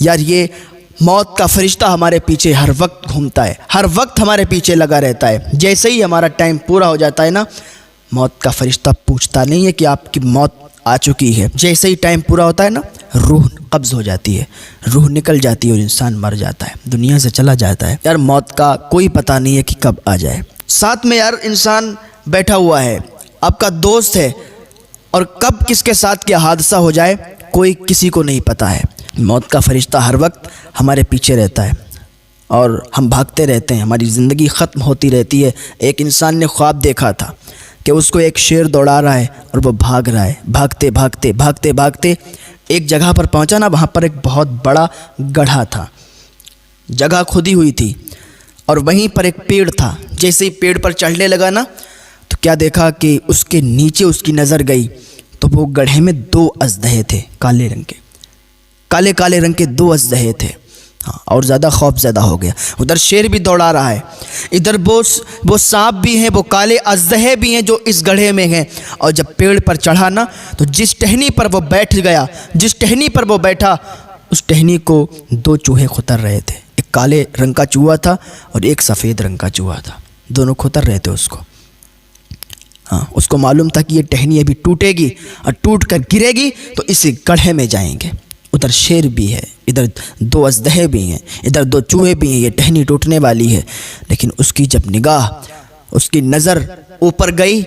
یار یہ موت کا فرشتہ ہمارے پیچھے ہر وقت گھومتا ہے، ہر وقت ہمارے پیچھے لگا رہتا ہے۔ جیسے ہی ہمارا ٹائم پورا ہو جاتا ہے نا، موت کا فرشتہ پوچھتا نہیں ہے کہ آپ کی موت آ چکی ہے۔ جیسے ہی ٹائم پورا ہوتا ہے نا، روح قبض ہو جاتی ہے، روح نکل جاتی ہے اور انسان مر جاتا ہے، دنیا سے چلا جاتا ہے۔ یار موت کا کوئی پتہ نہیں ہے کہ کب آ جائے۔ ساتھ میں یار انسان بیٹھا ہوا ہے، آپ کا دوست ہے، اور کب کس کے ساتھ کیا حادثہ ہو جائے کوئی کسی کو نہیں پتہ ہے۔ موت کا فرشتہ ہر وقت ہمارے پیچھے رہتا ہے اور ہم بھاگتے رہتے ہیں، ہماری زندگی ختم ہوتی رہتی ہے۔ ایک انسان نے خواب دیکھا تھا کہ اس کو ایک شیر دوڑا رہا ہے اور وہ بھاگ رہا ہے، بھاگتے بھاگتے بھاگتے بھاگتے ایک جگہ پر پہنچا نا، وہاں پر ایک بہت بڑا گڑھا تھا، جگہ کھودی ہوئی تھی، اور وہیں پر ایک پیڑ تھا۔ جیسے ہی پیڑ پر چڑھنے لگا نا، تو کیا دیکھا کہ اس کے نیچے اس کی نظر گئی، تو وہ گڑھے میں 2 اژدہے تھے، کالے رنگ کے، کالے کالے رنگ کے 2 اژدہے تھے۔ اور زیادہ خوف زدہ ہو گیا۔ ادھر شیر بھی دوڑا رہا ہے، ادھر وہ سانپ بھی ہیں، وہ کالے اژدہے بھی ہیں جو اس گڑھے میں ہیں۔ اور جب پیڑ پر چڑھا نا، تو جس ٹہنی پر وہ بیٹھ گیا، جس ٹہنی پر وہ بیٹھا، اس ٹہنی کو 2 چوہے کھتر رہے تھے۔ ایک کالے رنگ کا چوہا تھا اور ایک سفید رنگ کا چوہا تھا، دونوں کھتر رہے تھے اس کو۔ اس کو معلوم تھا کہ یہ ٹہنی ابھی ٹوٹے گی اور ٹوٹ کر گرے گی تو اس گڑھے میں جائیں گے۔ ادھر شیر بھی ہے، ادھر 2 اژدہے بھی ہیں، ادھر 2 چوہے بھی ہیں، یہ ٹہنی ٹوٹنے والی ہے۔ لیکن اس کی جب نگاہ، اس کی نظر اوپر گئی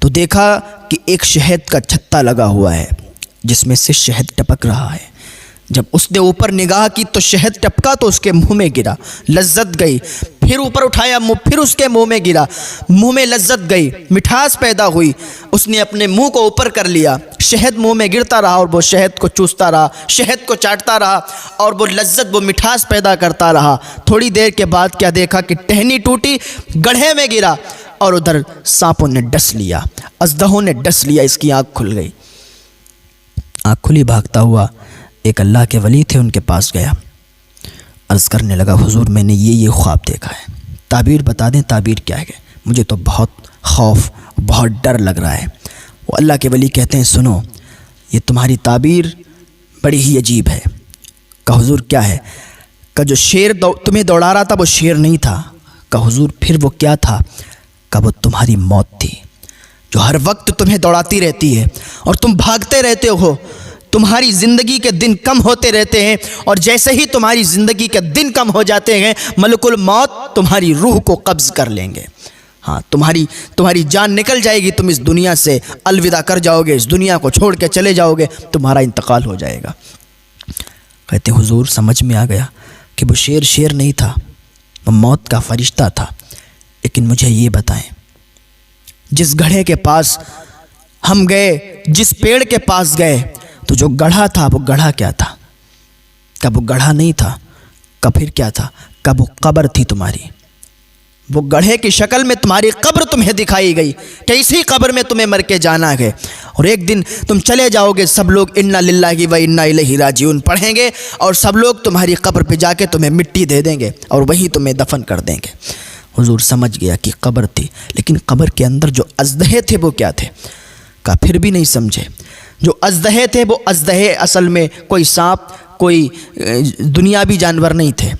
تو دیکھا کہ ایک شہد کا چھتا لگا ہوا ہے جس میں سے شہد ٹپک رہا ہے۔ جب اس نے اوپر نگاہ کی تو شہد ٹپکا تو اس کے منہ میں گرا، لذت گئی۔ پھر اوپر اٹھایا منہ، پھر اس کے منہ میں گرا، منہ میں لذت گئی، مٹھاس پیدا ہوئی۔ اس نے اپنے منہ کو اوپر کر لیا، شہد منہ میں گرتا رہا اور وہ شہد کو چوستا رہا، شہد کو چاٹتا رہا، اور وہ لذت، وہ مٹھاس پیدا کرتا رہا۔ تھوڑی دیر کے بعد کیا دیکھا کہ ٹہنی ٹوٹی، گڑھے میں گرا، اور ادھر سانپوں نے ڈس لیا، اژدہوں نے ڈس لیا۔ اس کی آنکھ کھل گئی، آنکھ کھلی، بھاگتا ہوا ایک اللہ کے ولی تھے، ان کے پاس گیا، عرض کرنے لگا حضور میں نے یہ خواب دیکھا ہے، تعبیر بتا دیں، تعبیر کیا ہے؟ مجھے تو بہت خوف، بہت ڈر لگ رہا ہے۔ وہ اللہ کے ولی کہتے ہیں سنو، یہ تمہاری تعبیر بڑی ہی عجیب ہے۔ کہا حضور کیا ہے؟ کہ جو شیر تمہیں دوڑا رہا تھا وہ شیر نہیں تھا۔ کہا حضور پھر وہ کیا تھا؟ کہ وہ تمہاری موت تھی، جو ہر وقت تمہیں دوڑاتی رہتی ہے اور تم بھاگتے رہتے ہو۔ تمہاری زندگی کے دن کم ہوتے رہتے ہیں، اور جیسے ہی تمہاری زندگی کے دن کم ہو جاتے ہیں، ملک الموت تمہاری روح کو قبض کر لیں گے۔ تمہاری جان نکل جائے گی، تم اس دنیا سے الوداع کر جاؤ گے، اس دنیا کو چھوڑ کے چلے جاؤ گے، تمہارا انتقال ہو جائے گا۔ کہتے ہیں حضور سمجھ میں آ گیا کہ وہ شیر نہیں تھا، وہ موت کا فرشتہ تھا۔ لیکن مجھے یہ بتائیں، جس گڑھے کے پاس ہم گئے، جس پیڑ کے پاس گئے، تو جو گڑھا تھا وہ گڑھا کیا تھا؟ کب وہ گڑھا نہیں تھا؟ کب پھر کیا تھا؟ کب وہ قبر تھی تمہاری؟ وہ گڑھے کی شکل میں تمہاری قبر تمہیں دکھائی گئی کہ اسی قبر میں تمہیں مر کے جانا ہے، اور ایک دن تم چلے جاؤ گے، سب لوگ انا للہ و انا الیہ راجعون پڑھیں گے، اور سب لوگ تمہاری قبر پہ جا کے تمہیں مٹی دے دیں گے اور وہیں تمہیں دفن کر دیں گے۔ حضور سمجھ گیا کہ قبر تھی، لیکن قبر کے اندر جو اژدہے تھے وہ کیا تھے؟ کہا پھر بھی نہیں سمجھے۔ جو اژدہے تھے وہ اژدہے اصل میں کوئی سانپ، کوئی دنیاوی جانور نہیں تھے،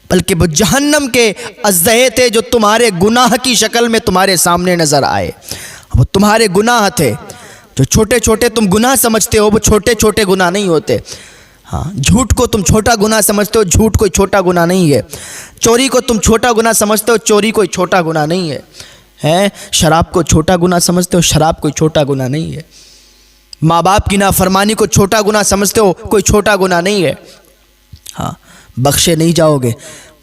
بلکہ وہ جہنم کے اژدہے تھے جو تمہارے گناہ کی شکل میں تمہارے سامنے نظر آئے۔ وہ تمہارے گناہ تھے، جو چھوٹے چھوٹے تم گناہ سمجھتے ہو وہ چھوٹے چھوٹے گناہ نہیں ہوتے۔ جھوٹ کو تم چھوٹا گناہ سمجھتے ہو، جھوٹ کوئی چھوٹا گناہ نہیں ہے۔ چوری کو تم چھوٹا گناہ سمجھتے ہو، چوری کوئی چھوٹا گناہ نہیں ہے۔ شراب کو چھوٹا گناہ سمجھتے ہو، شراب کوئی چھوٹا گناہ نہیں ہے۔ ماں باپ کی نافرمانی کو چھوٹا گناہ سمجھتے ہو، کوئی چھوٹا گناہ نہیں ہے۔ بخشے نہیں جاؤ گے،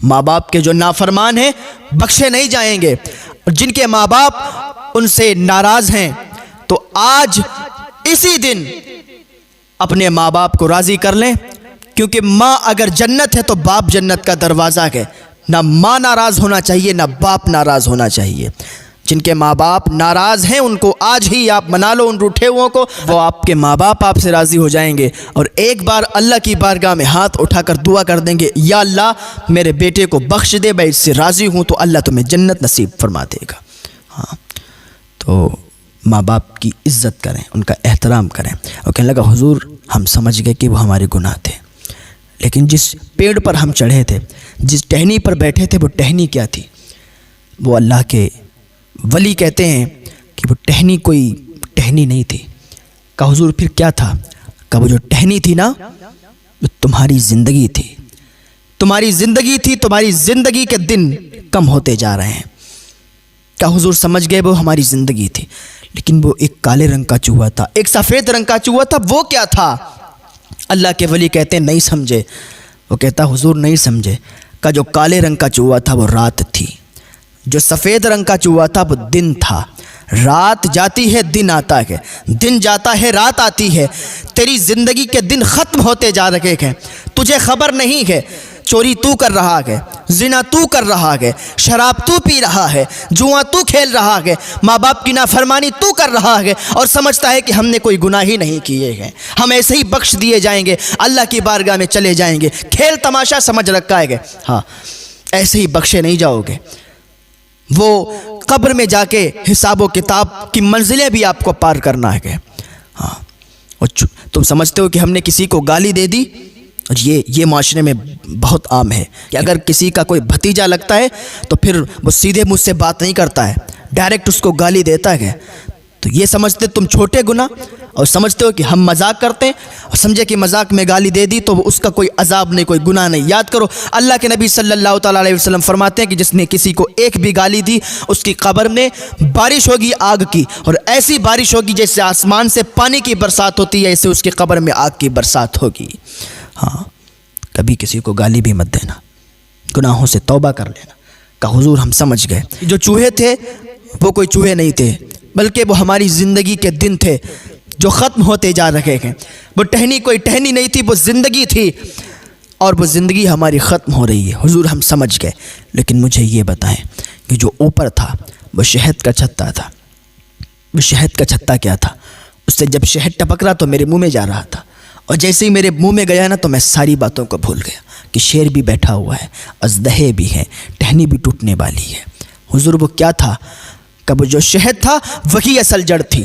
ماں باپ کے جو نافرمان ہیں بخشے نہیں جائیں گے، اور جن کے ماں باپ ان سے ناراض ہیں تو آج اسی دن اپنے ماں باپ کو راضی کر لیں، کیونکہ ماں اگر جنت ہے تو باپ جنت کا دروازہ ہے۔ نہ ماں ناراض ہونا چاہیے، نہ باپ ناراض ہونا چاہیے۔ جن کے ماں باپ ناراض ہیں ان کو آج ہی آپ منا لو، ان روٹھے ہوئوں کو، وہ آپ کے ماں باپ آپ سے راضی ہو جائیں گے، اور ایک بار اللہ کی بارگاہ میں ہاتھ اٹھا کر دعا کر دیں گے، یا اللہ میرے بیٹے کو بخش دے، میں اس سے راضی ہوں، تو اللہ تمہیں جنت نصیب فرما دے گا۔ تو ماں باپ کی عزت کریں، ان کا احترام کریں۔ اور کہنے لگا حضور ہم سمجھ گئے کہ وہ ہمارے گناہ تھے، لیکن جس پیڑ پر ہم چڑھے تھے، جس ٹہنی پر بیٹھے تھے، وہ ٹہنی کیا تھی؟ وہ اللہ کے ولی کہتے ہیں کہ وہ ٹہنی کوئی ٹہنی نہیں تھی۔ کہا حضور پھر کیا تھا؟ کہا وہ جو ٹہنی تھی نا، وہ تمہاری زندگی تھی، تمہاری زندگی تھی، تمہاری زندگی کے دن کم ہوتے جا رہے ہیں۔ کہا حضور سمجھ گئے، وہ ہماری زندگی تھی، لیکن وہ ایک کالے رنگ کا چوہا تھا، ایک سفید رنگ کا چوہا تھا، وہ کیا تھا؟ اللہ کے ولی کہتے ہیں نہیں سمجھے۔ وہ کہتا حضور نہیں سمجھے۔ کہ جو کالے رنگ کا چوہا تھا وہ رات تھی، جو سفید رنگ کا چوہا تھا وہ دن تھا۔ رات جاتی ہے دن آتا ہے، دن جاتا ہے رات آتی ہے، تیری زندگی کے دن ختم ہوتے جا رہے ہیں، تجھے خبر نہیں ہے۔ چوری تو کر رہا ہے، زنا تو کر رہا ہے، شراب تو پی رہا ہے، جوا تو کھیل رہا ہے، ماں باپ کی نافرمانی تو کر رہا ہے، اور سمجھتا ہے کہ ہم نے کوئی گناہ ہی نہیں کیے ہیں، ہم ایسے ہی بخش دیے جائیں گے، اللہ کی بارگاہ میں چلے جائیں گے۔ کھیل تماشا سمجھ رکھا ہے، ہاں ایسے ہی بخشے نہیں جاؤ گے۔ وہ قبر میں جا کے حساب و کتاب کی منزلیں بھی آپ کو پار کرنا ہے۔ ہاں تم سمجھتے ہو کہ ہم نے کسی کو گالی دے دی، اور یہ معاشرے میں بہت عام ہے کہ اگر کسی کا کوئی بھتیجا لگتا ہے تو پھر وہ سیدھے مجھ سے بات نہیں کرتا ہے، ڈائریکٹ اس کو گالی دیتا ہے۔ تو یہ سمجھتے تم چھوٹے گناہ، اور سمجھتے ہو کہ ہم مذاق کرتے ہیں، اور سمجھے کہ مذاق میں گالی دے دی تو اس کا کوئی عذاب نہیں، کوئی گناہ نہیں۔ یاد کرو اللہ کے نبی صلی اللہ تعالیٰ علیہ وسلم فرماتے ہیں کہ جس نے کسی کو ایک بھی گالی دی، اس کی قبر میں بارش ہوگی آگ کی، اور ایسی بارش ہوگی جیسے آسمان سے پانی کی برسات ہوتی ہے، ایسے اس کی قبر میں آگ کی برسات ہوگی۔ ہاں کبھی کسی کو گالی بھی مت دینا، گناہوں سے توبہ کر لینا۔ کہ حضور ہم سمجھ گئے، جو چوہے تھے وہ کوئی چوہے نہیں تھے، بلکہ وہ ہماری زندگی کے دن تھے جو ختم ہوتے جا رہے ہیں۔ وہ ٹہنی کوئی ٹہنی نہیں تھی، وہ زندگی تھی، اور وہ زندگی ہماری ختم ہو رہی ہے۔ حضور ہم سمجھ گئے، لیکن مجھے یہ بتائیں کہ جو اوپر تھا وہ شہد کا چھتا تھا۔ وہ شہد کا چھتا کیا تھا؟ اس سے جب شہد ٹپک رہا تو میرے منہ میں جا رہا تھا، اور جیسے ہی میرے منہ میں گیا نا تو میں ساری باتوں کو بھول گیا کہ شیر بھی بیٹھا ہوا ہے، اژدہے بھی ہیں، ٹہنی بھی ٹوٹنے والی ہے۔ حضور وہ کیا تھا؟ کہ وہ جو شہد تھا وہی اصل جڑ تھی،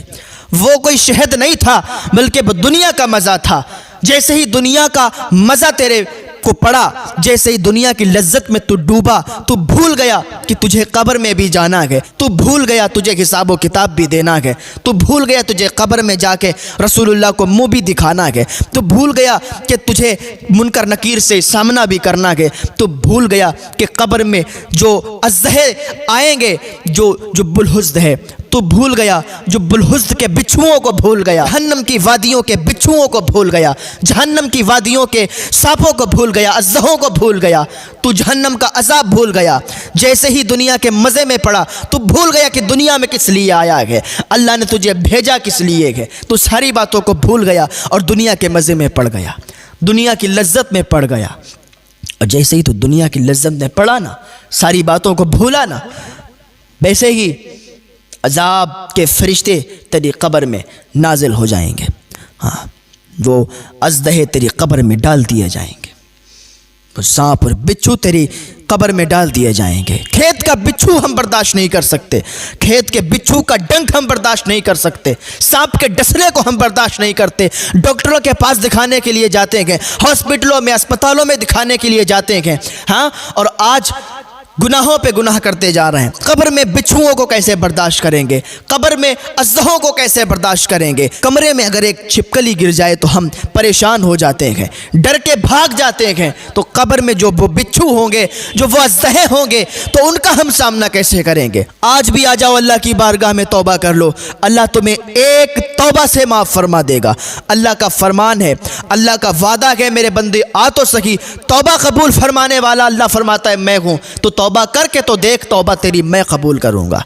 وہ کوئی شہد نہیں تھا بلکہ وہ دنیا کا مزہ تھا۔ جیسے ہی دنیا کا مزہ تیرے کو پڑا، جیسے ہی دنیا کی لذت میں تو ڈوبا، تو بھول گیا کہ تجھے قبر میں بھی جانا ہے، تو بھول گیا تجھے حساب و کتاب بھی دینا ہے، تو بھول گیا تجھے قبر میں جا کے رسول اللہ کو منہ بھی دکھانا ہے، تو بھول گیا کہ تجھے منکر نکیر سے سامنا بھی کرنا ہے، تو بھول گیا کہ قبر میں جو اژدہے آئیں گے، جو بلحزد ہے، تو بھول گیا جو بلحزد کے بچھوؤں کو بھول گیا، جہنم کی وادیوں کے بچھوؤں کو بھول گیا، جہنم کی وادیوں کے سانپوں کو بھول گیا، اژدہوں کو بھول گیا، تو جہنم کا عذاب بھول گیا۔ جیسے ہی دنیا کے مزے میں پڑا تو بھول گیا کہ دنیا میں کس لیے آیا ہے، اللہ نے تجھے بھیجا کس لیے ہے، تو ساری باتوں کو بھول گیا اور دنیا کے مزے میں پڑ گیا، دنیا کی لذت میں پڑ گیا۔ اور جیسے ہی تو دنیا کی لذت میں پڑا نا، ساری باتوں کو بھولا نا، ویسے ہی عذاب کے فرشتے تیری قبر میں نازل ہو جائیں گے۔ ہاں وہ اژدہے تیری قبر میں ڈال دیے جائیں گے، وہ سانپ اور بچھو تیری قبر میں ڈال دیے جائیں گے۔ کھیت کا بچھو ہم برداشت نہیں کر سکتے، کھیت کے بچھو کا ڈنک ہم برداشت نہیں کر سکتے، سانپ کے ڈسنے کو ہم برداشت نہیں کرتے، ڈاکٹروں کے پاس دکھانے کے لیے جاتے ہیں، ہاسپٹلوں میں اسپتالوں میں دکھانے کے لیے جاتے ہیں، ہاں، اور آج گناہوں پہ گناہ کرتے جا رہے ہیں۔ قبر میں بچھوؤں کو کیسے برداشت کریں گے؟ قبر میں اژدہوں کو کیسے برداشت کریں گے؟ کمرے میں اگر ایک چھپکلی گر جائے تو ہم پریشان ہو جاتے ہیں، ڈر کے بھاگ جاتے ہیں، تو قبر میں جو وہ بچھو ہوں گے، جو وہ اژدہے ہوں گے، تو ان کا ہم سامنا کیسے کریں گے؟ آج بھی آ جاؤ اللہ کی بارگاہ میں توبہ کر لو، اللہ تمہیں ایک توبہ سے معاف فرما دے گا۔ اللہ کا فرمان ہے، اللہ کا وعدہ ہے، میرے بندے آ تو سکی، توبہ قبول فرمانے والا اللہ فرماتا ہے میں ہوں، تو توبہ کر کے تو دیکھ، توبہ تیری میں قبول کروں گا۔